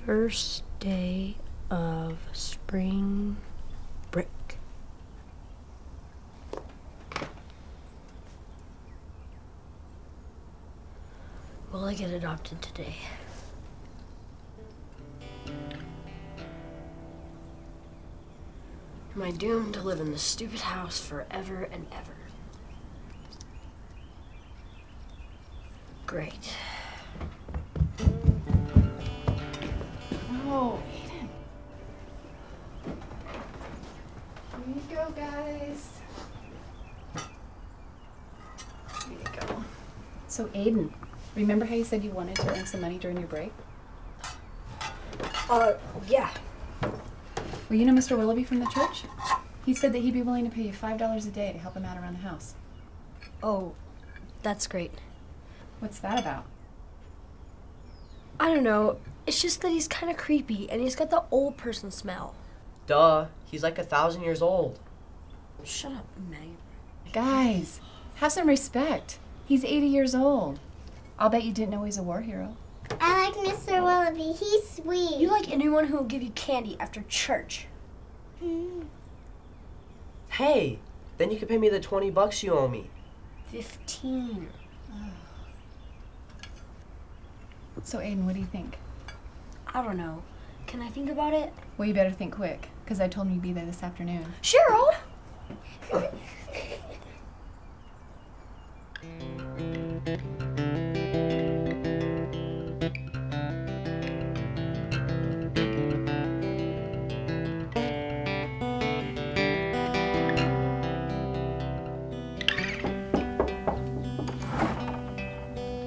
First day of spring break. Will I get adopted today? Am I doomed to live in this stupid house forever and ever? Great. Oh, Aidan. Here you go, guys. Here you go. So, Aidan, remember how you said you wanted to earn some money during your break? Yeah. Well, you know Mr. Willaby from the church? He said that he'd be willing to pay you $5 a day to help him out around the house. Oh, that's great. What's that about? I don't know. It's just that he's kind of creepy, and he's got the old person smell. Duh, he's like 1,000 years old. Shut up, Meg. Guys, have some respect. He's 80 years old. I'll bet you didn't know he's a war hero. I like Mr. Willaby. He's sweet. You like anyone who will give you candy after church. Hey, then you can pay me the $20 you owe me. 15. So, Aidan, what do you think? I don't know. Can I think about it? Well, you better think quick, because I told him you'd be there this afternoon. Cheryl!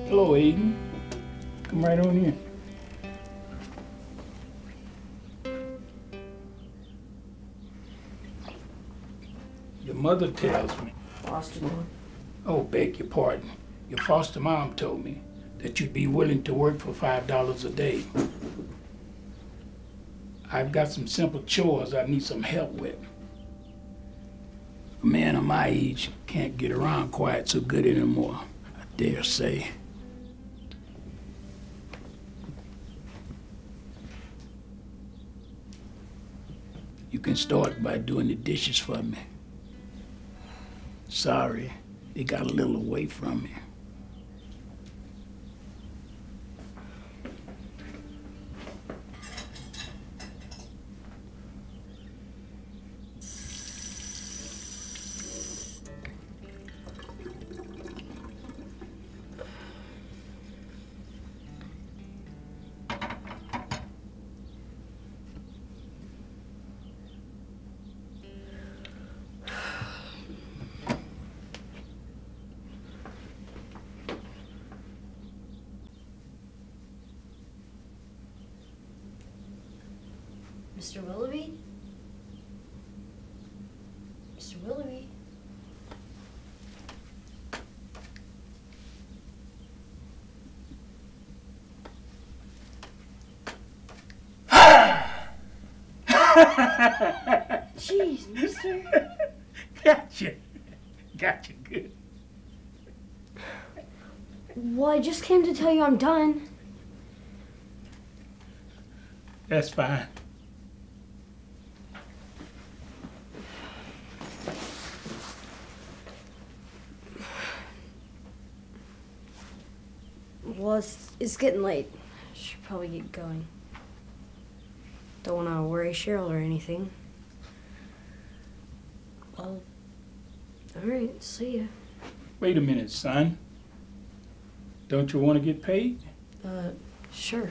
Hello, Aidan. Come right on in. Your mother tells me. Foster mom. Oh, beg your pardon. Your foster mom told me that you'd be willing to work for $5 a day. I've got some simple chores I need some help with. A man of my age can't get around quite so good anymore, I dare say. You can start by doing the dishes for me. Sorry, they got a little away from me. Mr. Willaby? Mr. Willaby? Jeez, mister. Gotcha. Gotcha good. Well, I just came to tell you I'm done. That's fine. Well, it's getting late. Should probably get going. Don't want to worry Cheryl or anything. Well, all right, see ya. Wait a minute, son. Don't you want to get paid? Sure.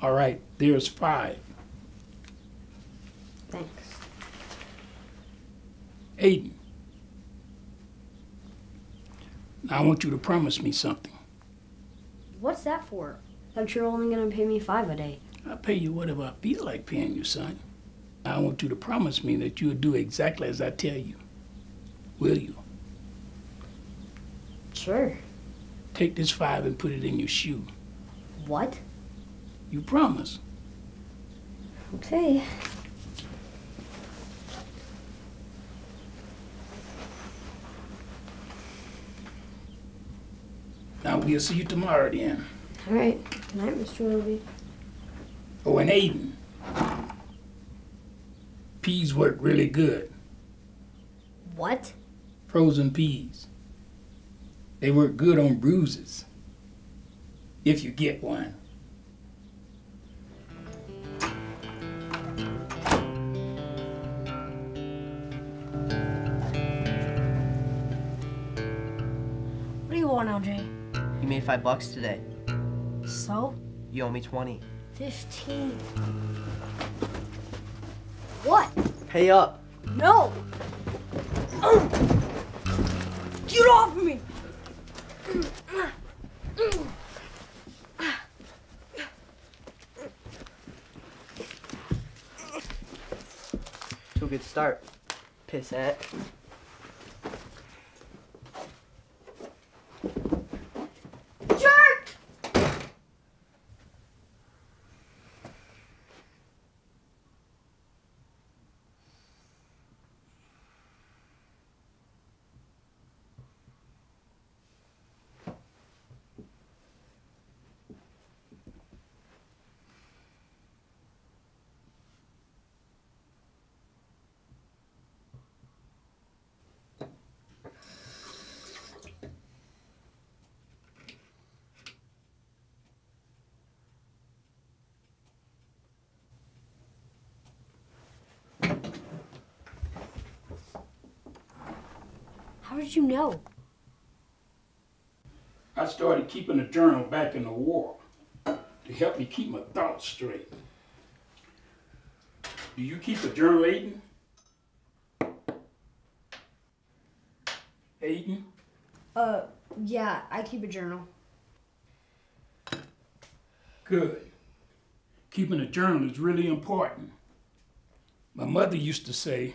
All right, there's 5. Thanks. Aidan, now I want you to promise me something. What's that for? Thought you were only gonna pay me $5 a day. I'll pay you whatever I feel like paying you, son. I want you to promise me that you'll do exactly as I tell you. Will you? Sure. Take this 5 and put it in your shoe. What? You promise? Okay. Now we'll see you tomorrow then. All right. Good night, Mr. Willaby. Oh, and Aidan. Peas work really good. What? Frozen peas. They work good on bruises. If you get one. What do you want, LJ? You made $5 today. So? You owe me 20. 15. What? Pay up. No! Get off me! To a good start. Pissant. Jerk! How did you know? I started keeping a journal back in the war to help me keep my thoughts straight. Do you keep a journal, Aidan? Aidan? Yeah, I keep a journal. Good. Keeping a journal is really important. My mother used to say,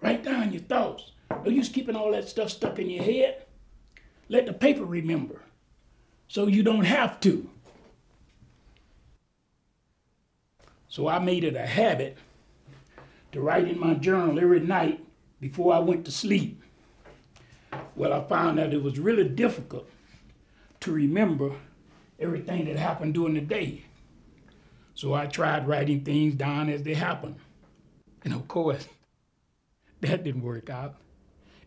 write down your thoughts. No use keeping all that stuff stuck in your head. Let the paper remember, so you don't have to. So I made it a habit to write in my journal every night before I went to sleep. Well, I found that it was really difficult to remember everything that happened during the day. So I tried writing things down as they happened. And of course, that didn't work out.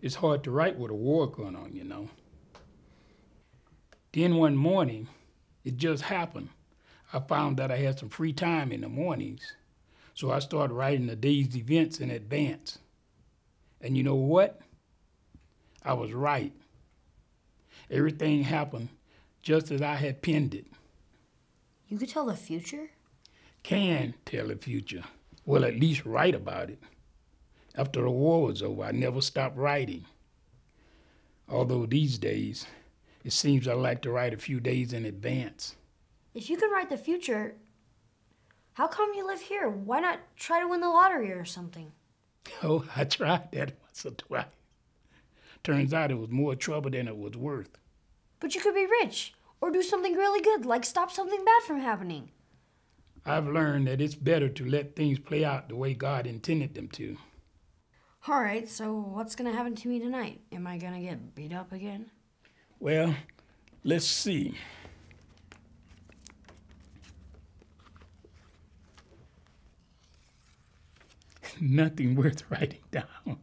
It's hard to write with a war going on, you know. Then one morning, it just happened. I found that I had some free time in the mornings, so I started writing the day's events in advance. And you know what? I was right. Everything happened just as I had penned it. You could tell the future? Can tell the future. Well, at least write about it. After the war was over, I never stopped writing. Although these days, it seems I like to write a few days in advance. If you can write the future, how come you live here? Why not try to win the lottery or something? Oh, I tried that once or twice. Turns out it was more trouble than it was worth. But you could be rich, or do something really good, like stop something bad from happening. I've learned that it's better to let things play out the way God intended them to. All right, so what's gonna happen to me tonight? Am I gonna get beat up again? Well, let's see. Nothing worth writing down.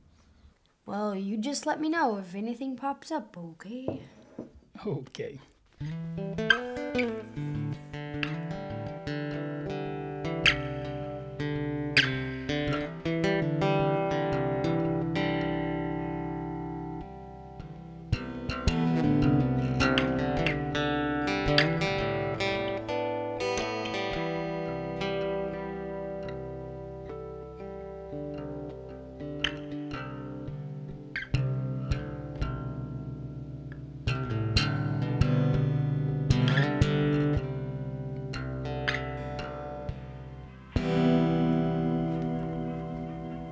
Well, you just let me know if anything pops up, okay? Okay.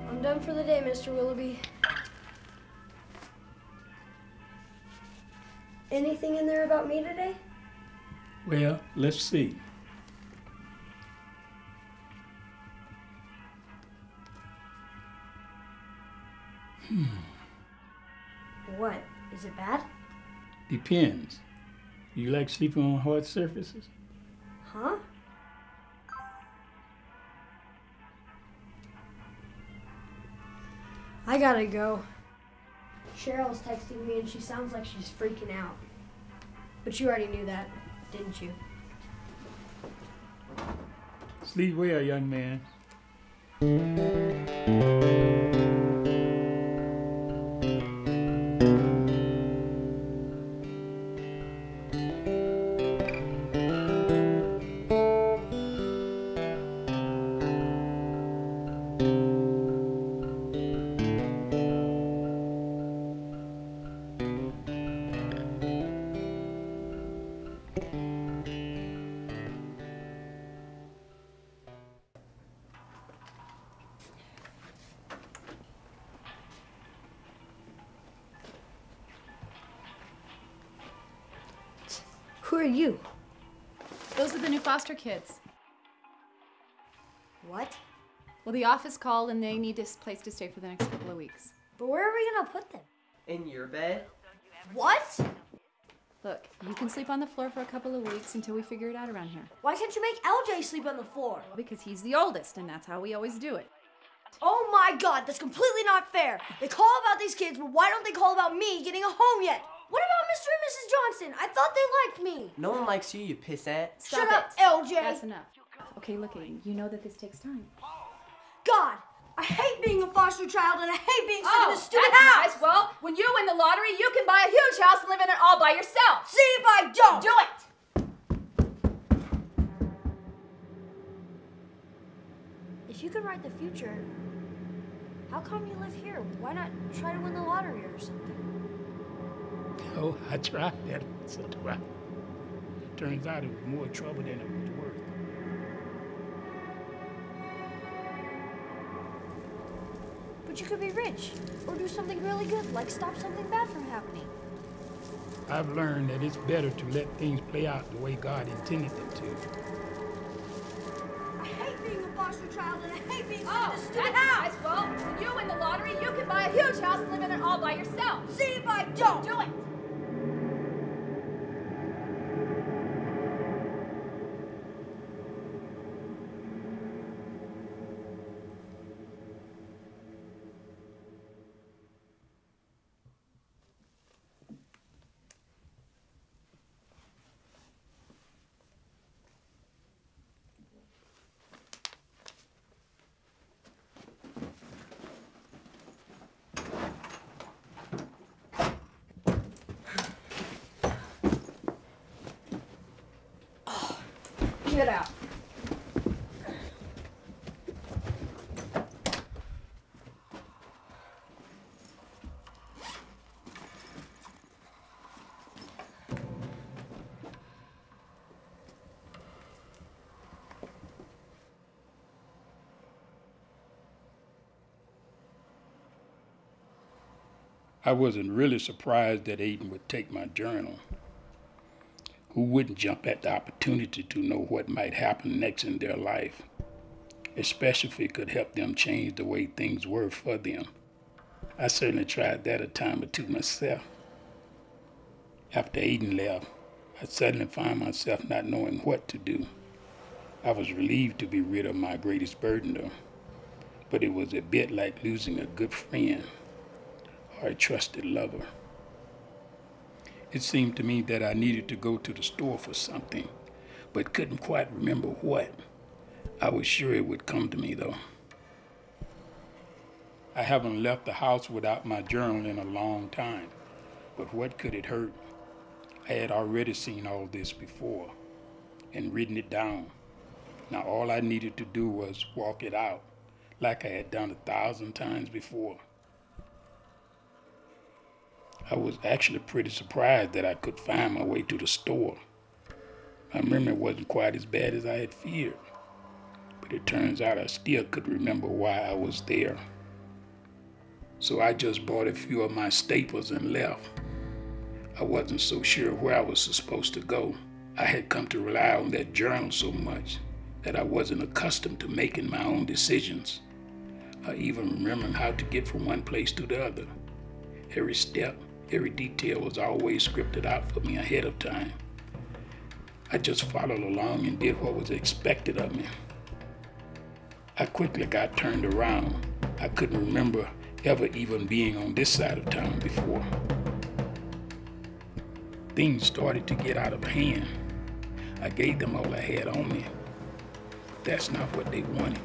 I'm done for the day, Mr. Willaby. Anything in there about me today? Well, let's see. What? Is it bad? Depends. You like sleeping on hard surfaces? Huh? I gotta go. Cheryl's texting me and she sounds like she's freaking out. But you already knew that, didn't you? Sleep well, young man. Who are you? Those are the new foster kids. What? Well, the office called and they need this place to stay for the next couple of weeks. But where are we gonna put them? In your bed? What? Look, you can sleep on the floor for a couple of weeks until we figure it out around here. Why can't you make LJ sleep on the floor? Because he's the oldest, and that's how we always do it. Oh my God, that's completely not fair. They call about these kids, but why don't they call about me getting a home yet? What about Mr. and Mrs. Johnson? I thought they liked me. No one likes you, you pissant. Shut Stop up, it. LJ. That's enough. Okay, look, Aidan, you know that this takes time. God, I hate being a foster child and I hate being stuck in Oh, a stupid that's house. nice. Well, when you win the lottery, you can buy a huge house and live in it all by yourself. See if I don't. Do it! If you could write the future, how come you live here? Why not try to win the lottery or something? Oh, I tried that once or twice. Turns out it was more trouble than it was worth. But you could be rich or do something really good, like stop something bad from happening. I've learned that it's better to let things play out the way God intended them to. I hate being a foster child and I hate being stuck Oh, in a stupid that's house. nice. Well, when you win the lottery, you can buy a huge house and live in it all by yourself. See if I don't. Do it! Get out. I wasn't really surprised that Aidan would take my journal. Who wouldn't jump at the opportunity to know what might happen next in their life, especially if it could help them change the way things were for them? I certainly tried that a time or two myself. After Aidan left, I suddenly found myself not knowing what to do. I was relieved to be rid of my greatest burden, though, but it was a bit like losing a good friend or a trusted lover. It seemed to me that I needed to go to the store for something, but couldn't quite remember what. I was sure it would come to me, though. I haven't left the house without my journal in a long time, but what could it hurt? I had already seen all this before and written it down. Now all I needed to do was walk it out, like I had done 1,000 times before. I was actually pretty surprised that I could find my way to the store. My memory wasn't quite as bad as I had feared, but it turns out I still could remember why I was there. So I just bought a few of my staples and left. I wasn't so sure where I was supposed to go. I had come to rely on that journal so much that I wasn't accustomed to making my own decisions, or even remembering how to get from one place to the other. Every step, every detail was always scripted out for me ahead of time. I just followed along and did what was expected of me. I quickly got turned around. I couldn't remember ever even being on this side of town before. Things started to get out of hand. I gave them all I had on me. That's not what they wanted.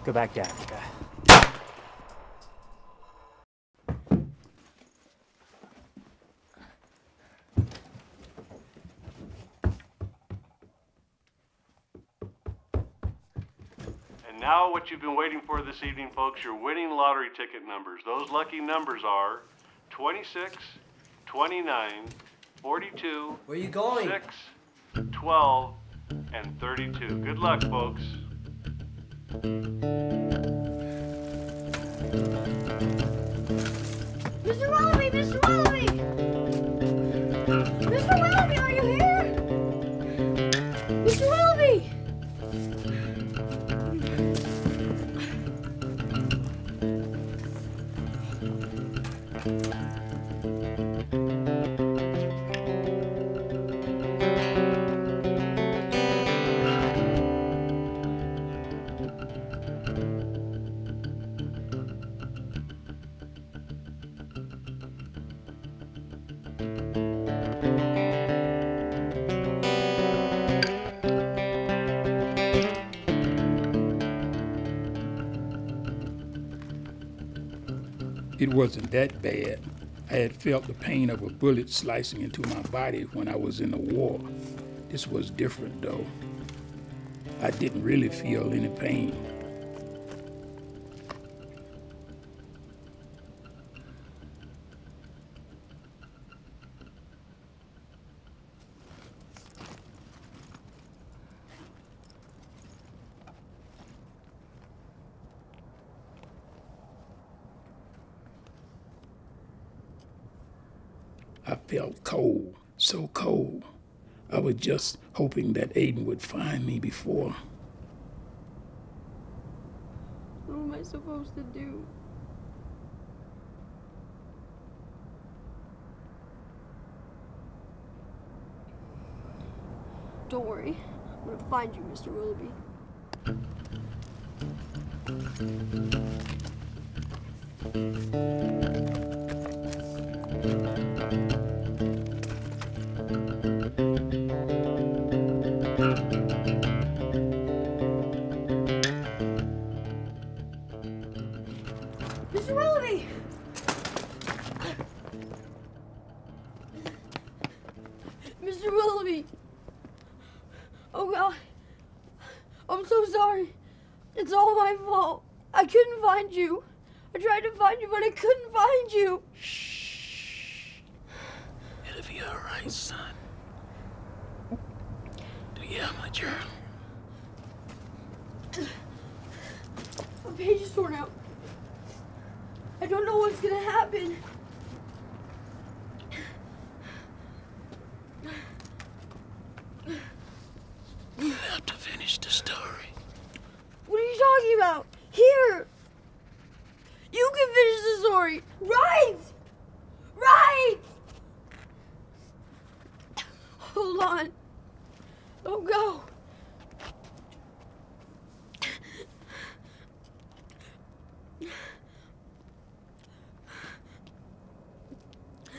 Go back to Africa. And now what you've been waiting for this evening, folks, your winning lottery ticket numbers. Those lucky numbers are 26, 29, 42, Where are you going? 6, 12, and 32. Good luck, folks. Mr. Willaby! Mr. Willaby! Mr. Willaby, are you here? Mr. Willaby! It wasn't that bad. I had felt the pain of a bullet slicing into my body when I was in the war. This was different, though. I didn't really feel any pain. I felt cold, so cold. I was just hoping that Aidan would find me before. What am I supposed to do? Don't worry. I'm gonna find you, Mr. Willaby. Mr. Willaby! Mr. Willaby! Oh God. I'm so sorry. It's all my fault. I couldn't find you. I tried to find you, but I couldn't find you. Shh. It'll be all right, son. Do you have my journal? My page is torn out. I don't know what's gonna happen. You have to finish the story. What are you talking about? Here! You can finish the story! Right! Right! Hold on. Don't go.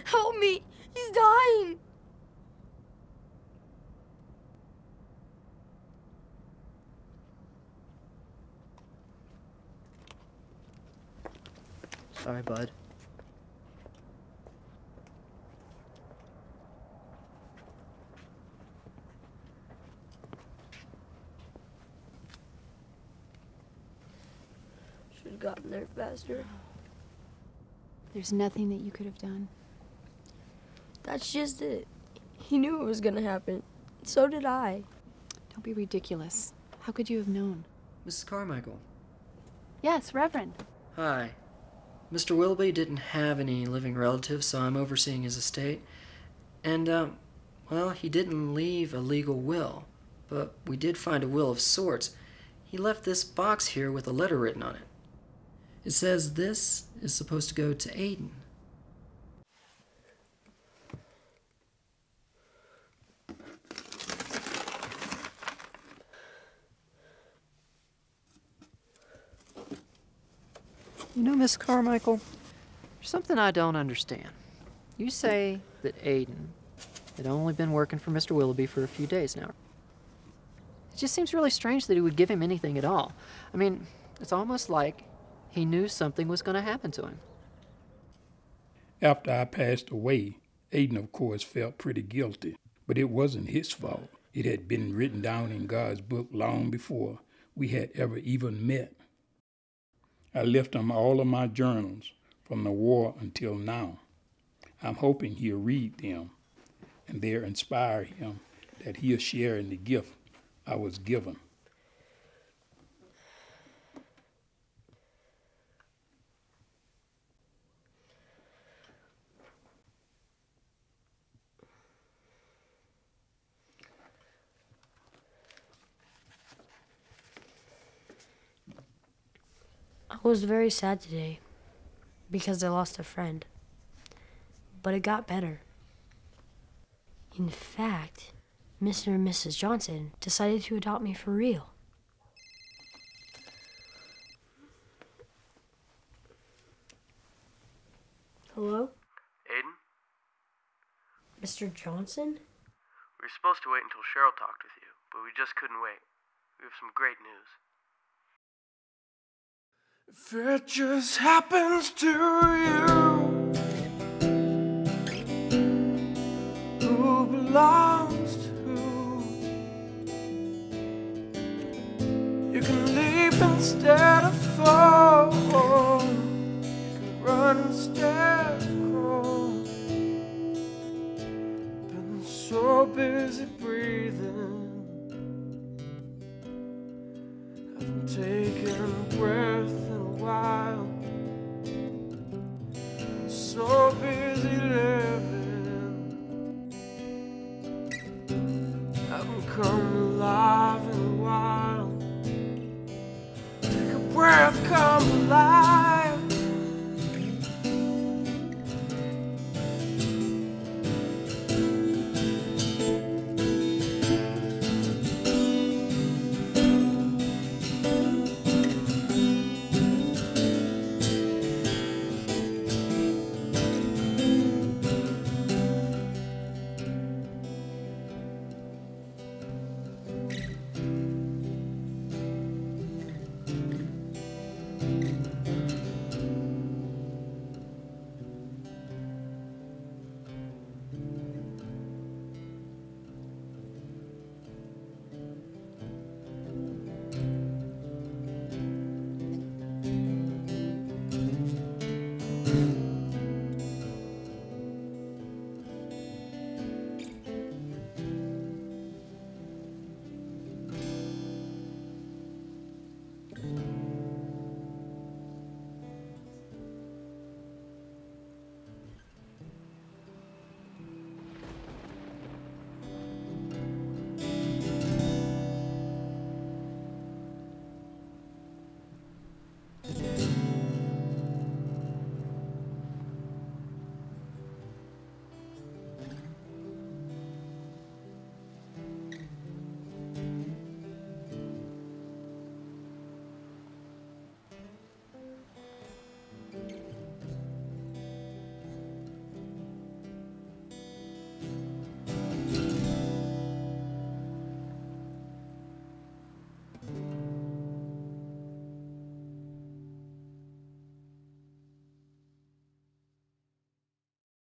Help me! He's dying! Sorry, bud. Should have gotten there faster. There's nothing that you could have done. That's just it. He knew it was gonna happen. So did I. Don't be ridiculous. How could you have known? Mrs. Carmichael. Yes, Reverend. Hi. Mr. Willaby didn't have any living relatives, so I'm overseeing his estate. And, well, he didn't leave a legal will, but we did find a will of sorts. He left this box here with a letter written on it. It says this is supposed to go to Aidan. You know, Miss Carmichael, there's something I don't understand. You say that Aidan had only been working for Mr. Willaby for a few days now. It just seems really strange that he would give him anything at all. I mean, it's almost like he knew something was going to happen to him. After I passed away, Aidan, of course, felt pretty guilty, but it wasn't his fault. It had been written down in God's book long before we had ever even met. I left him all of my journals from the war until now. I'm hoping he'll read them and they'll inspire him that he'll share in the gift I was given. I was very sad today because I lost a friend. But it got better. In fact, Mr. and Mrs. Johnson decided to adopt me for real. Hello? Aidan? Mr. Johnson? We were supposed to wait until Cheryl talked with you, but we just couldn't wait. We have some great news. If it just happens to you, who belongs to, you can leap instead of fall, you can run instead of crawl. Been so busy breathing, haven't taken a breath in a while. So busy living, haven't come alive in a while. Take a breath, come alive.